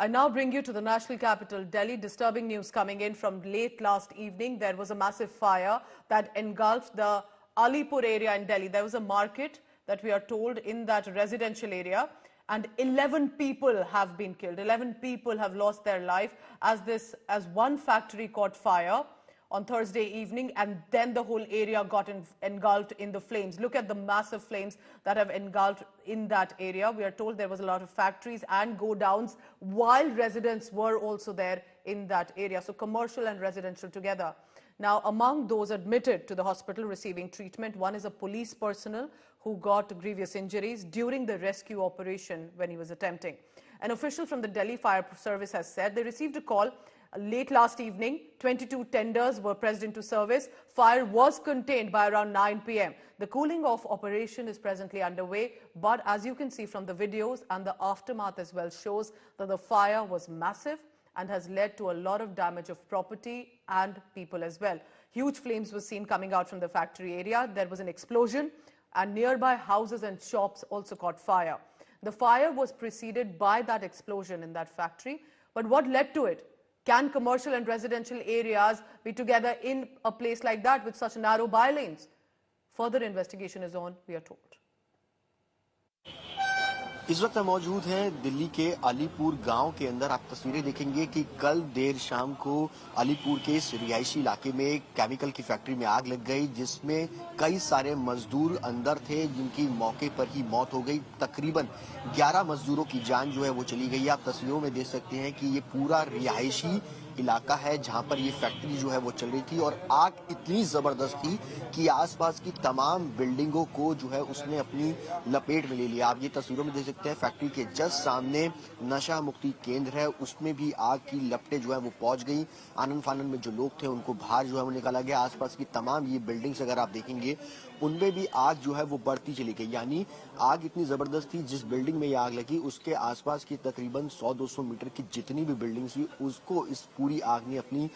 I now bring you to the national capital, Delhi. Disturbing news coming in from late last evening. There was a massive fire that engulfed the Alipur area in Delhi. There was a market that we are told in that residential area, and 11 people have been killed. 11 people have lost their life as one factory caught fire on Thursday evening, and then the whole area got engulfed in the flames. Look at the massive flames that have engulfed in that area. We are told there was a lot of factories and go-downs, while residents were also there in that area. So commercial and residential together. Now, among those admitted to the hospital receiving treatment, one is a police personnel who got grievous injuries during the rescue operation when he was attempting. An official from the Delhi Fire Service has said they received a call late last evening. 22 tenders were pressed into service. Fire was contained by around 9 p.m. The cooling off operation is presently underway, but as you can see from the videos, and the aftermath as well shows that the fire was massive and has led to a lot of damage of property and people as well. Huge flames were seen coming out from the factory area. There was an explosion, and nearby houses and shops also caught fire. The fire was preceded by that explosion in that factory. But what led to it? Can commercial and residential areas be together in a place like that with such narrow bylanes? Further investigation is on, we are told. इस वक्त हम मौजूद हैं दिल्ली के अलीपुर गांव के अंदर। आप तस्वीरें देखेंगे कि कल देर शाम को अलीपुर के इस रिहायशी इलाके में केमिकल की फैक्ट्री में आग लग गई, जिसमें कई सारे मजदूर अंदर थे जिनकी मौके पर ही मौत हो गई। तकरीबन 11 मजदूरों की जान जो है वो चली गई। आप तस्वीरों में देख सकते हैं कि ये पूरा रिहायशी इलाका है जहां पर ये फैक्ट्री जो है वो चल रही थी, और आग इतनी जबरदस्त थी कि आसपास की तमाम बिल्डिंगों को जो है उसने अपनी लपेट में ले लिया। आप ये तस्वीरों में देख सकते हैं फैक्ट्री के जस्ट सामने नशा मुक्ति केंद्र है, उसमें भी आग की लपटें जो है वो पहुंच गई। आनन फानन में जो लोग थे उनको बाहर जो है वो निकाला गया। आसपास की तमाम ये बिल्डिंग्स अगर आप देखेंगे उनमें भी आग जो है वो बढ़ती चली गई। यानी आग इतनी जबरदस्त थी, जिस बिल्डिंग में ये आग लगी उसके आसपास की तकरीबन 100-200 मीटर की जितनी भी बिल्डिंग्स थी उसको इस पूरी आग ने अपनी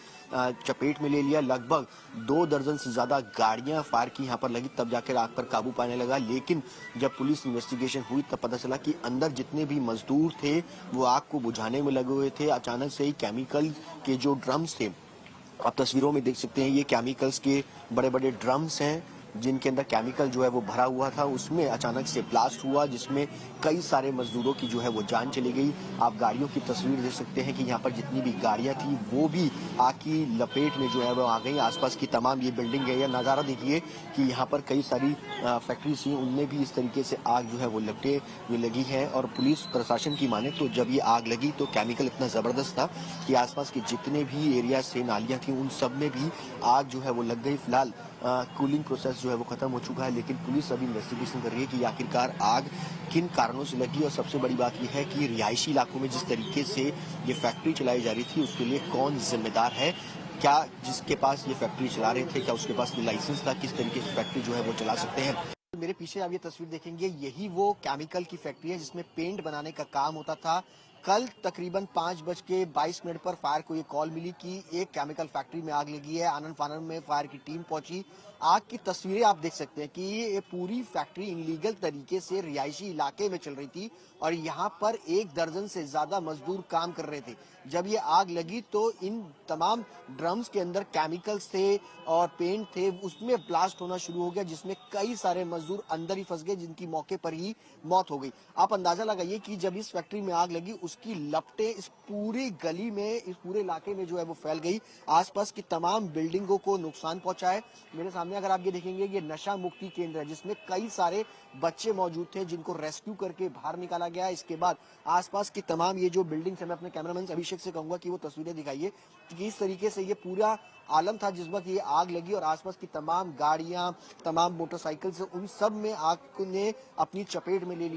चपेट में ले लिया। लगभग 2 दर्जन से ज्यादा गाड़ियां फायर की यहाँ पर लगी, तब जाकर आग पर काबू पाने लगा। लेकिन जब पुलिस इन्वेस्टिगेशन हुई तब पता चला कि अंदर जितने भी मजदूर थे वो आग को बुझाने में लगे हुए थे। अचानक से ही केमिकल के जो ड्रम्स थे, आप तस्वीरों में देख सकते हैं, ये केमिकल्स के बड़े बड़े ड्रम्स हैं जिनके अंदर केमिकल जो है वो भरा हुआ था। उसमें अचानक से ब्लास्ट हुआ जिसमें कई सारे मजदूरों की जो है वो जान चली गई। आप गाड़ियों की तस्वीर देख सकते हैं कि यहाँ पर जितनी भी गाड़ियां थी वो भी आग की लपेट में जो है वो आ गई। आसपास की तमाम ये बिल्डिंग है, यह नज़ारा देखिए कि यहाँ पर कई सारी फैक्ट्रीज थी, उनमें भी इस तरीके से आग जो है वो लपटे में लगी है। और पुलिस प्रशासन की माने तो जब ये आग लगी तो केमिकल इतना जबरदस्त था कि आसपास के जितने भी एरिया से नालियां थी उन सब में भी आग जो है वो लग गई। फिलहाल कूलिंग प्रोसेस जो है वो खत्म हो चुका है, लेकिन पुलिस अभी इन्वेस्टिगेशन कर रही है कि आखिरकार आग किन कारणों से लगी। और सबसे बड़ी बात यह है कि रिहायशी इलाकों में जिस तरीके से ये फैक्ट्री चलाई जा रही थी उसके लिए कौन जिम्मेदार है। क्या जिसके पास ये फैक्ट्री चला रहे थे क्या उसके पास लाइसेंस था, किस तरीके से फैक्ट्री जो है वो चला सकते हैं। मेरे पीछे आप ये तस्वीर देखेंगे, यही वो केमिकल की फैक्ट्री है जिसमें पेंट बनाने का काम होता था। कल तकरीबन 5:22 पर फायर को ये कॉल मिली कि एक केमिकल फैक्ट्री में आग लगी है। आनन फानन में फायर की टीम पहुंची। आग की तस्वीरें आप देख सकते हैं कि ये पूरी फैक्ट्री इनलीगल तरीके से रिहायशी इलाके में चल रही थी और यहाँ पर 1 दर्जन से ज्यादा मजदूर काम कर रहे थे। जब ये आग लगी तो इन तमाम ड्रम्स के अंदर केमिकल्स थे और पेंट थे, उसमें ब्लास्ट होना शुरू हो गया जिसमें कई सारे मजदूर अंदर ही फंस गए, जिनकी मौके पर ही मौत हो गई। आप अंदाजा लगाइए कि जब इस फैक्ट्री में आग लगी उसकी लपटें इस पूरी गली में, इस पूरे इलाके में जो है वो फैल गई। आसपास की तमाम बिल्डिंगों को नुकसान पहुंचा है। मेरे सामने अगर आप ये देखेंगे, ये नशा मुक्ति केंद्र है जिसमें कई सारे बच्चे मौजूद थे जिनको रेस्क्यू करके बाहर निकाला गया। इसके बाद आसपास की तमाम ये जो बिल्डिंग्स है, मैं अपने कैमरामैन अभिषेक से कहूंगा कि वो तस्वीरें दिखाइए कि इस तरीके से ये पूरा आलम था जिस वक्त ये आग लगी और आसपास की तमाम गाड़ियां, तमाम मोटरसाइकिल, उन सब में आग ने अपनी चपेट में ले लिया।